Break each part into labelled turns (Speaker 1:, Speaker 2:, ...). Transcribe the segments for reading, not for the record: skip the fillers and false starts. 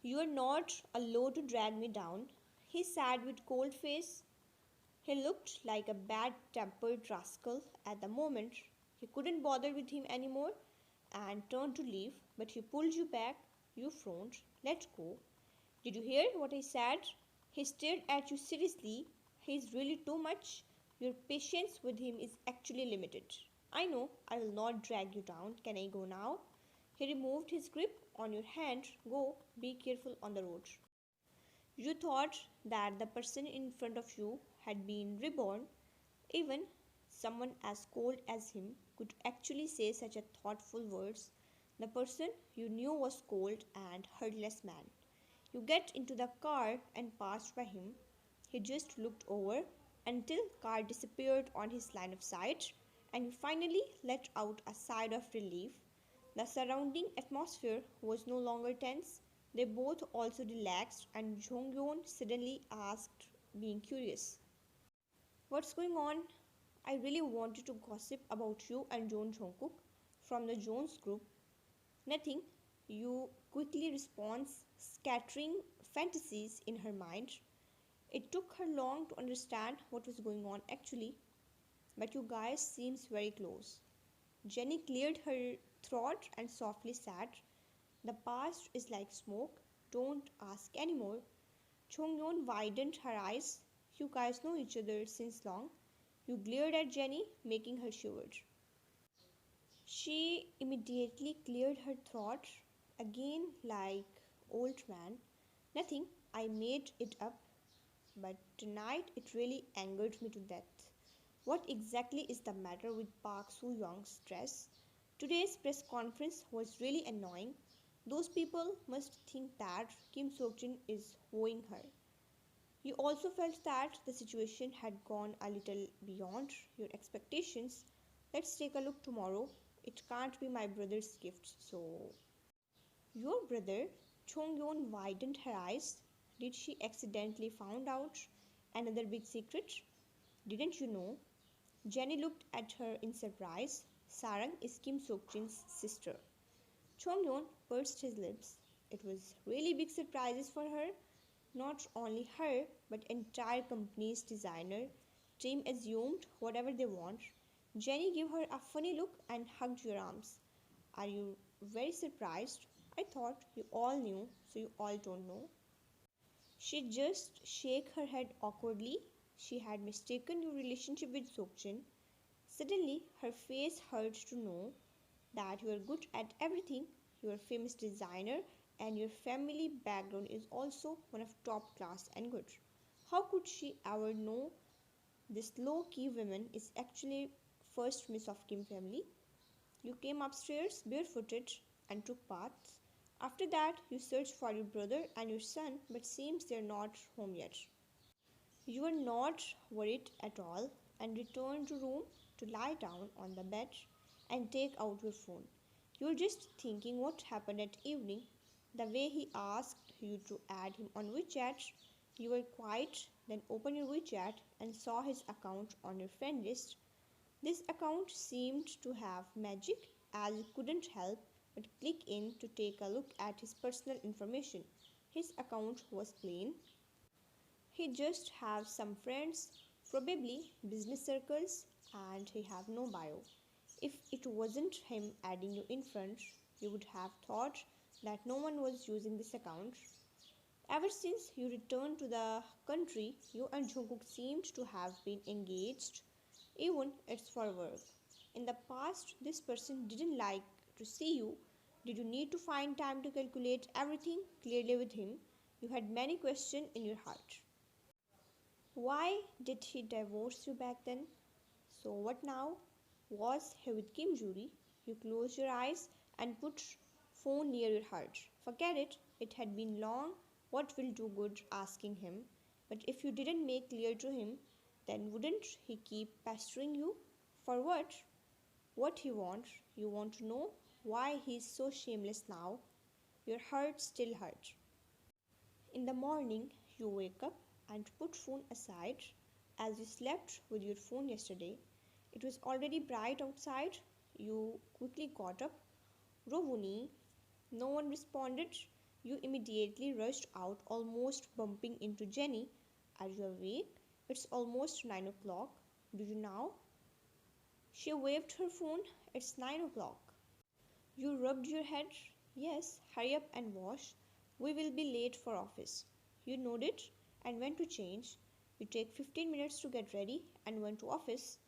Speaker 1: You are not allowed to drag me down, he said with cold face. He looked like a bad tempered rascal at the moment. He couldn't bother with him anymore and turned to leave, but he pulled you back. You frowned. Let go. Did you hear what I said? He stared at you seriously. He is really too much. Your patience with him is actually limited. I know I will not drag you down. Can I go now? He removed his grip on your hand. Go. Be careful on the road. You thought that the person in front of you had been reborn. Even someone as cold as him could actually say such a thoughtful words. The person you knew was cold and heartless man. You get into the car and passed by him. He just looked over until car disappeared on his line of sight, and you finally let out a sigh of relief. The surrounding atmosphere was no longer tense. They both also relaxed, and Jonghyun suddenly asked, being curious, "What's going on?" "I really wanted to gossip about you and Jungkook from the Jones group." "Nothing," you quickly responds, scattering fantasies in her mind. It took her long to understand what was going on actually, but you guys seems very close. Jenny cleared her throat and softly said, "The past is like smoke. Don't ask anymore." Chongyeon widened her eyes. "You guys know each other since long?" You glared at Jenny, making her shiver. She immediately cleared her throat again like old man. "Nothing. I made it up. But tonight it really angered me to death. What exactly is the matter with Park Soo Young's dress? Today's press conference was really annoying. Those people must think that Kim Seokjin is wooing her." You also felt that the situation had gone a little beyond your expectations. "Let's take a look tomorrow. It can't be my brother's gift, so." "Your brother?" Chongyeon widened her eyes. Did she accidentally found out another big secret? "Didn't you know?" Jenny looked at her in surprise. "Sarang is Kim Seokjin's sister." Chongyeon pursed his lips. It was really big surprises for her. Not only her, but entire company's designer team assumed whatever they want. Jenny gave her a funny look and hugged your arms. "Are you very surprised? I thought you all knew, so you all don't know." She just shook her head awkwardly. She had mistaken your relationship with Sokjin. Suddenly, her face hurt to know that you are good at everything. You are a famous designer, and your family background is also one of top class and good. How could she ever know this low key woman is actually first miss of Kim family? You came upstairs barefooted and took baths. After that, you searched for your brother and your son, but seems they're not home yet. You were not worried at all and returned to room to lie down on the bed and take out your phone. You were just thinking what happened at evening. The way he asked you to add him on WeChat, you were quiet, then opened your WeChat and saw his account on your friend list. This account seemed to have magic as you couldn't help but click in to take a look at his personal information. His account was plain. He just have some friends, probably business circles, and he have no bio. If it wasn't him adding you in front, you would have thought that no one was using this account. Ever since you returned to the country, you and Jungkook seemed to have been engaged, even it's for work. In the past, this person didn't like to see you. Did you need to find time to calculate everything clearly with him? You had many questions in your heart. Why did he divorce you back then? So what now? Was he with Kim Jury? You closed your eyes and put phone near your heart. Forget it. It had been long. What will do good asking him? But if you didn't make clear to him, then wouldn't he keep pestering you? For what? What he want? You want to know why he's so shameless now? Your heart still hurt. In the morning, you wake up and put phone aside as you slept with your phone yesterday. It was already bright outside. You quickly got up. Rovuni. No one responded. You immediately rushed out, almost bumping into Jenny. Are you awake? It's almost 9 o'clock. Do you now? She waved her phone. It's 9 o'clock. You rubbed your head. Yes, hurry up and wash. We will be late for office. You nodded and went to change. You take 15 minutes to get ready and went to office.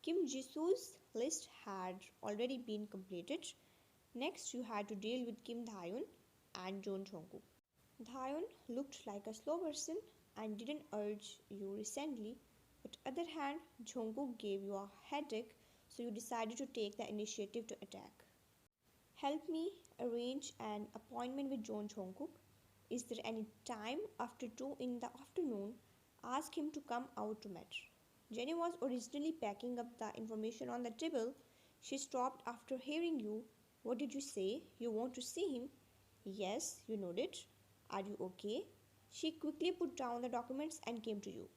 Speaker 1: Kim Jisoo's list had already been completed. Next, you had to deal with Kim Dahyun and Jungkook. Dahyun looked like a slow person and didn't urge you recently. But on the other hand, Jungkook gave you a headache, so you decided to take the initiative to attack. Help me arrange an appointment with John Jungkook. Is there any time after 2 in the afternoon? Ask him to come out to meet. Jenny was originally packing up the information on the table. She stopped after hearing you. What did you say? You want to see him? Yes, you nodded. Are you okay? She quickly put down the documents and came to you.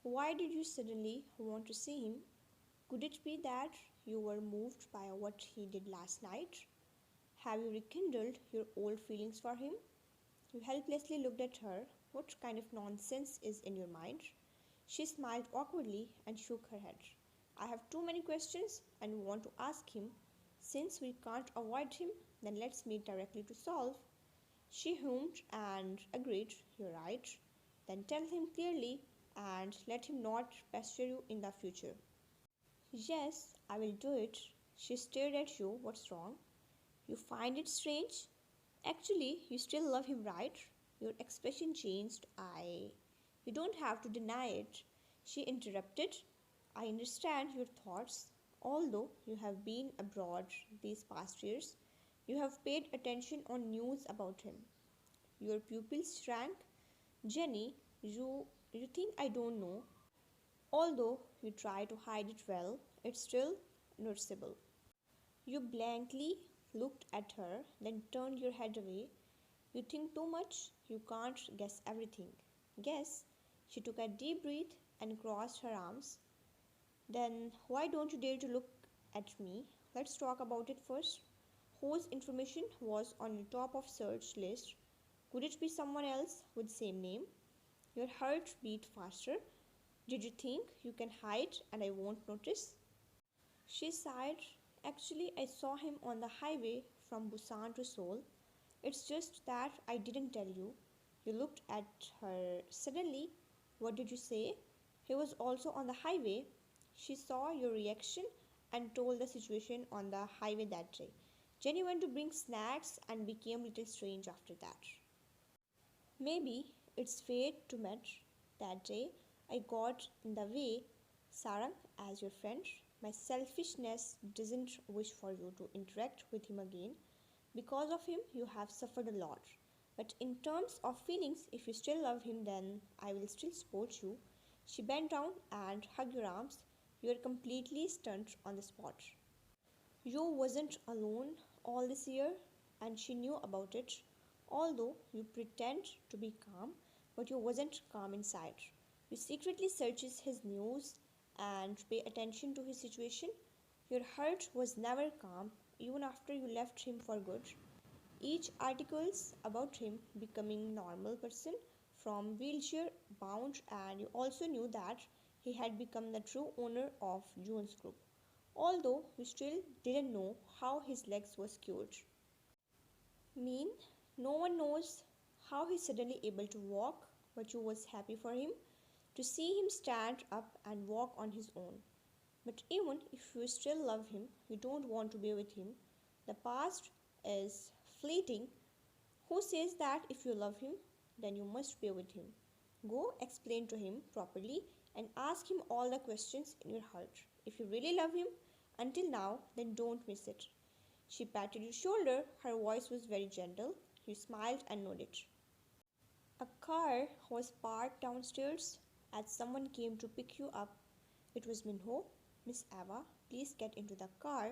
Speaker 1: Why did you suddenly want to see him? Could it be that you were moved by what he did last night? Have you rekindled your old feelings for him? You helplessly looked at her. What kind of nonsense is in your mind? She smiled awkwardly and shook her head. I have too many questions and want to ask him. Since we can't avoid him, then let's meet directly to solve. She hummed and agreed. You're right. Then tell him clearly and let him not pester you in the future. Yes, I will do it. She stared at you. What's wrong? You find it strange? Actually, you still love him, right? Your expression changed. You don't have to deny it. She interrupted. I understand your thoughts. Although you have been abroad these past years, you have paid attention on news about him. Your pupils shrank. Jenny, you think I don't know. Although you try to hide it well, it's still noticeable. You blankly looked at her, then turned your head away. You think too much, you can't guess everything. Guess? She took a deep breath and crossed her arms. Then why don't you dare to look at me? Let's talk about it first. Whose information was on your top of search list? Could it be someone else with same name? Your heart beat faster. Did you think you can hide and I won't notice? She sighed. Actually, I saw him on the highway from Busan to Seoul. It's just that I didn't tell you. You looked at her suddenly. What did you say? He was also on the highway. She saw your reaction and told the situation on the highway that day. Jenny went to bring snacks and became a little strange after that. Maybe it's fate to meet. That day I got in the way. Sarang, as your friend, my selfishness doesn't wish for you to interact with him again. Because of him, you have suffered a lot. But in terms of feelings, if you still love him, then I will still support you. She bent down and hugged your arms. You are completely stunned on the spot. You wasn't alone all this year, and she knew about it. Although you pretend to be calm, but you wasn't calm inside. You secretly searches his news and pay attention to his situation. Your heart was never calm, even after you left him for good. Each articles about him becoming normal person from wheelchair bound, and you also knew that he had become the true owner of June's group. Although you still didn't know how his legs was cured. Mean, no one knows how he's suddenly able to walk, but you was happy for him to see him stand up and walk on his own. But even if you still love him, you don't want to be with him. The past is fleeting. Who says that if you love him, then you must be with him? Go explain to him properly and ask him all the questions in your heart. If you really love him until now, then don't miss it. She patted your shoulder. Her voice was very gentle. You smiled and nodded. A car was parked downstairs as someone came to pick you up. It was Minho. Miss Ava, please get into the car.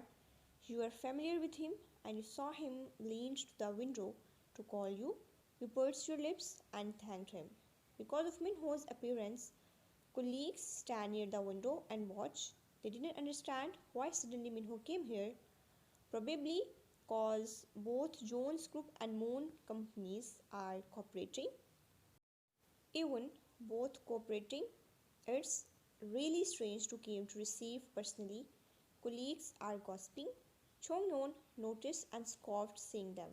Speaker 1: You are familiar with him and you saw him lean to the window to call you. You pursed your lips and thanked him. Because of Minho's appearance, colleagues stand near the window and watch. They didn't understand why suddenly Minho came here. Probably cause both Jones Group and Moon companies are cooperating. Even both cooperating, it's really strange to came to receive personally. Colleagues are gossiping. Chongnon noticed and scoffed seeing them.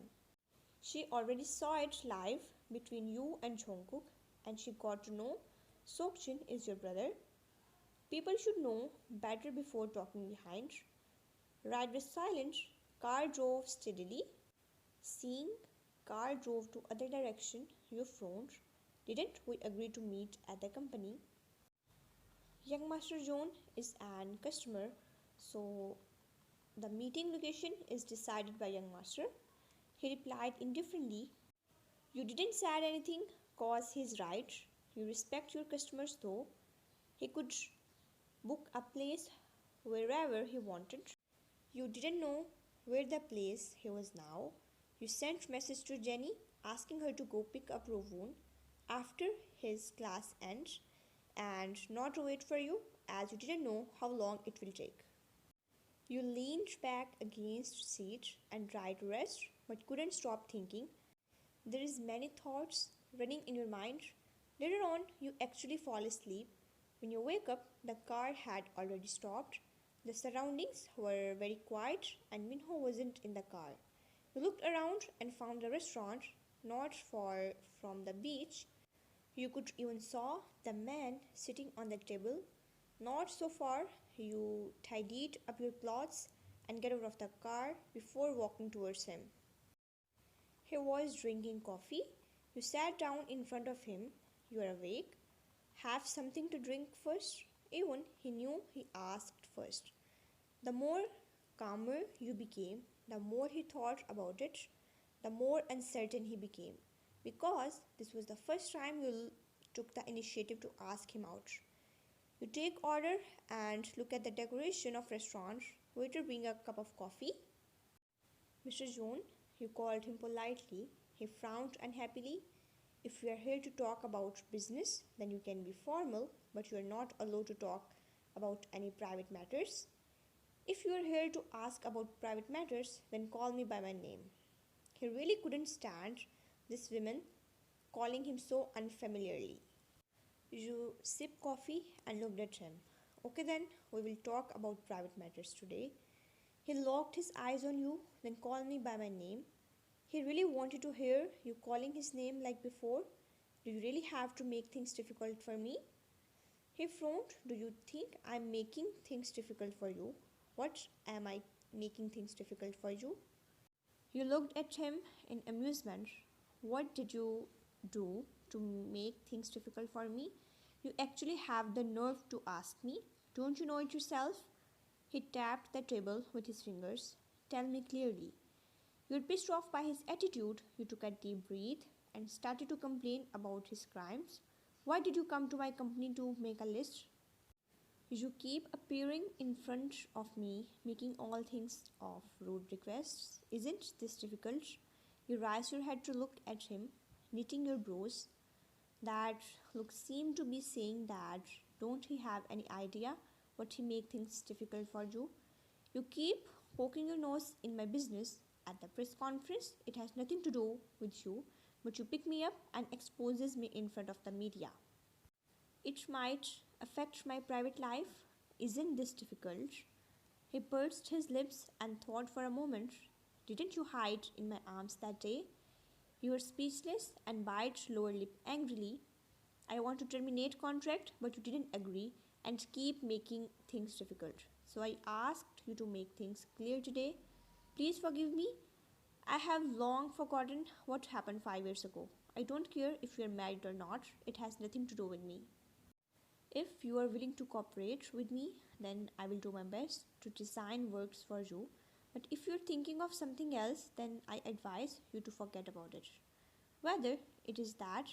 Speaker 1: She already saw it live between you and Jungkook, and she got to know Sokjin is your brother. People should know better before talking behind. Ride was silent. Car drove steadily. Seeing car drove to other direction, you frowned. Didn't we agree to meet at the company? Young Master John is an customer, so the meeting location is decided by Young Master. He replied indifferently, you didn't say anything, cause he's right. You respect your customers though. He could book a place wherever he wanted. You didn't know where the place he was now. You sent message to Jenny asking her to go pick up Rovun after his class ends and not to wait for you as you didn't know how long it will take. You leaned back against the seat and tried to rest but couldn't stop thinking. There is many thoughts running in your mind. Later on, you actually fall asleep. When you wake up, the car had already stopped. The surroundings were very quiet and Minho wasn't in the car. You looked around and found the restaurant not far from the beach. You could even saw the man sitting on the table. Not so far, you tidied up your clothes and get out of the car before walking towards him. He was drinking coffee. You sat down in front of him. You are awake. Have something to drink first? Even he knew he asked first. The more calmer you became, the more he thought about it, the more uncertain he became. Because this was the first time you took the initiative to ask him out. You take order and look at the decoration of restaurant. Waiter bring a cup of coffee. Mr. John, you called him politely. He frowned unhappily. If we are here to talk about business, then you can be formal, but you are not allowed to talk about any private matters. If you are here to ask about private matters, then call me by my name. He really couldn't stand this woman calling him so unfamiliarly. You sipped coffee and looked at him. Okay then, we will talk about private matters today. He locked his eyes on you, then called me by my name. He really wanted to hear you calling his name like before. Do you really have to make things difficult for me? He frowned. Do you think I'm making things difficult for you? What am I making things difficult for you? You looked at him in amusement. What did you do to make things difficult for me? You actually have the nerve to ask me. Don't you know it yourself? He tapped the table with his fingers. Tell me clearly. You were pissed off by his attitude. You took a deep breath and started to complain about his crimes. Why did you come to my company to make a list? You keep appearing in front of me, making all things of rude requests. Isn't this difficult? You raise your head to look at him, knitting your brows. That look seemed to be saying that don't he have any idea what he make things difficult for you? You keep poking your nose in my business. At the press conference, it has nothing to do with you, but you pick me up and exposes me in front of the media. It might affect my private life. Isn't this difficult? He pursed his lips and thought for a moment. Didn't you hide in my arms that day? You were speechless and bit lower lip angrily. I want to terminate contract, but you didn't agree and keep making things difficult. So I asked you to make things clear today. Please forgive me. I have long forgotten what happened 5 years ago. I don't care if you are married or not. It has nothing to do with me. If you are willing to cooperate with me, then I will do my best to design works for you. But if you're thinking of something else, then I advise you to forget about it. Whether it is that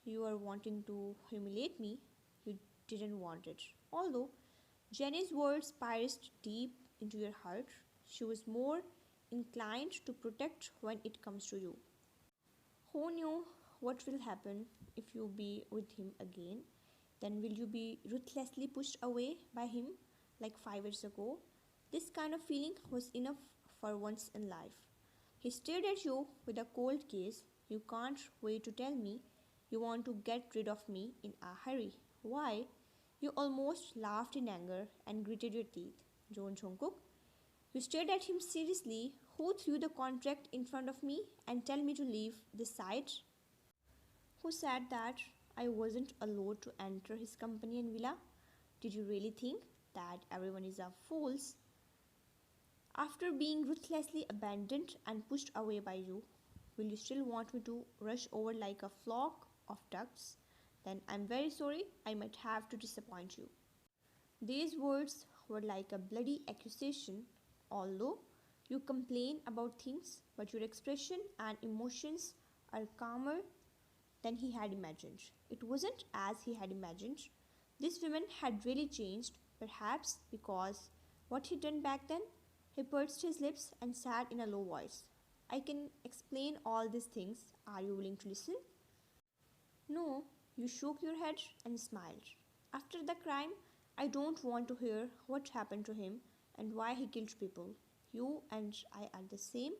Speaker 1: you are wanting to humiliate me, you didn't want it. Although Jenny's words pierced deep into your heart, she was more inclined to protect when it comes to you. Who knew what will happen if you be with him again? Then will you be ruthlessly pushed away by him like 5 years ago? This kind of feeling was enough for once in life. He stared at you with a cold gaze. You can't wait to tell me you want to get rid of me in a hurry. Why? You almost laughed in anger and gritted your teeth. Jungkook. You stared at him seriously. Who threw the contract in front of me and tell me to leave this site? Who said that I wasn't allowed to enter his company and villa? Did you really think that everyone is a fools? After being ruthlessly abandoned and pushed away by you, will you still want me to rush over like a flock of ducks? Then I'm very sorry, I might have to disappoint you. These words were like a bloody accusation, although you complain about things, but your expression and emotions are calmer than he had imagined. It wasn't as he had imagined. This woman had really changed, perhaps because what he'd done back then. He pursed his lips and said in a low voice, I can explain all these things. Are you willing to listen? No, you shook your head and smiled. After the crime, I don't want to hear what happened to him and why he killed people. You and I are the same.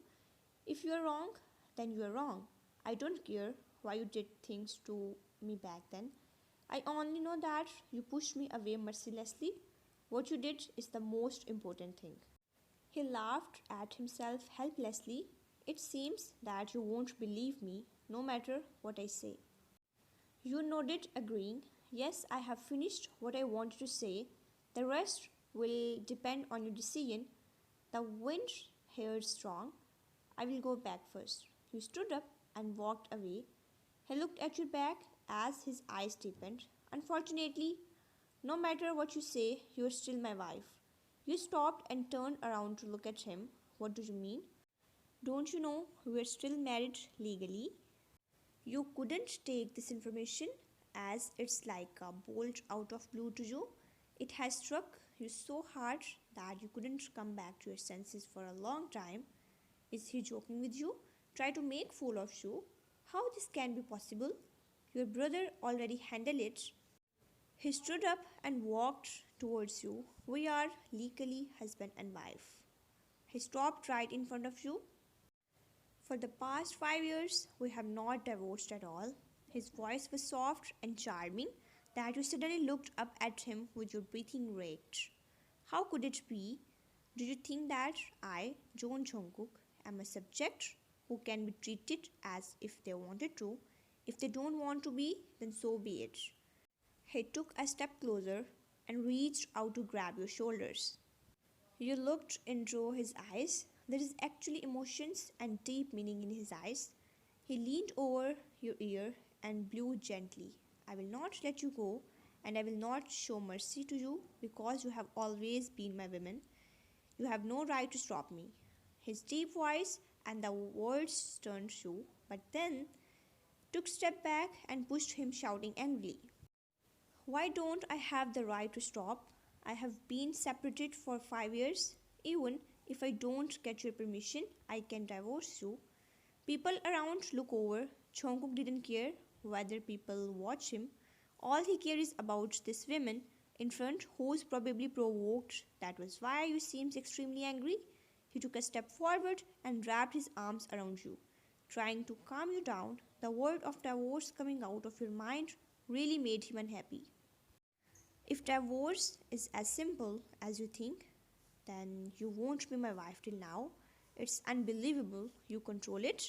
Speaker 1: If you are wrong, then you are wrong. I don't care why you did things to me back then. I only know that you pushed me away mercilessly. What you did is the most important thing. He laughed at himself helplessly. It seems that you won't believe me, no matter what I say. You nodded, agreeing. Yes, I have finished what I wanted to say. The rest will depend on your decision. The wind here is strong. I will go back first. You stood up and walked away. He looked at your back as his eyes deepened. Unfortunately, no matter what you say, you are still my wife. You stopped and turned around to look at him. What do you mean? Don't you know we are still married legally? You couldn't take this information as it's like a bolt out of blue to you. It has struck you so hard that you couldn't come back to your senses for a long time. Is he joking with you? Try to make fool of you? How this can be possible? Your brother already handled it. He stood up and walked towards you. We are legally husband and wife. He stopped right in front of you. For the past 5 years, we have not divorced at all. His voice was soft and charming that you suddenly looked up at him with your breathing raked. How could it be? Do you think that I, Jungkook, am a subject who can be treated as if they wanted to? If they don't want to be, then so be it. He took a step closer and reached out to grab your shoulders. You looked into his eyes. There is actually emotions and deep meaning in his eyes. He leaned over your ear and blew gently. I will not let you go, and I will not show mercy to you because you have always been my woman. You have no right to stop me. His deep voice and the words stunned you, but then took a step back and pushed him, shouting angrily. Why don't I have the right to stop? I have been separated for 5 years. Even if I don't get your permission, I can divorce you. People around look over. Jungkook didn't care whether people watch him. All he cares about this woman in front who's probably provoked. That was why you seemed extremely angry. He took a step forward and wrapped his arms around you, trying to calm you down. The word of divorce coming out of your mind really made him unhappy. If divorce is as simple as you think, then you won't be my wife till now. It's unbelievable you control it.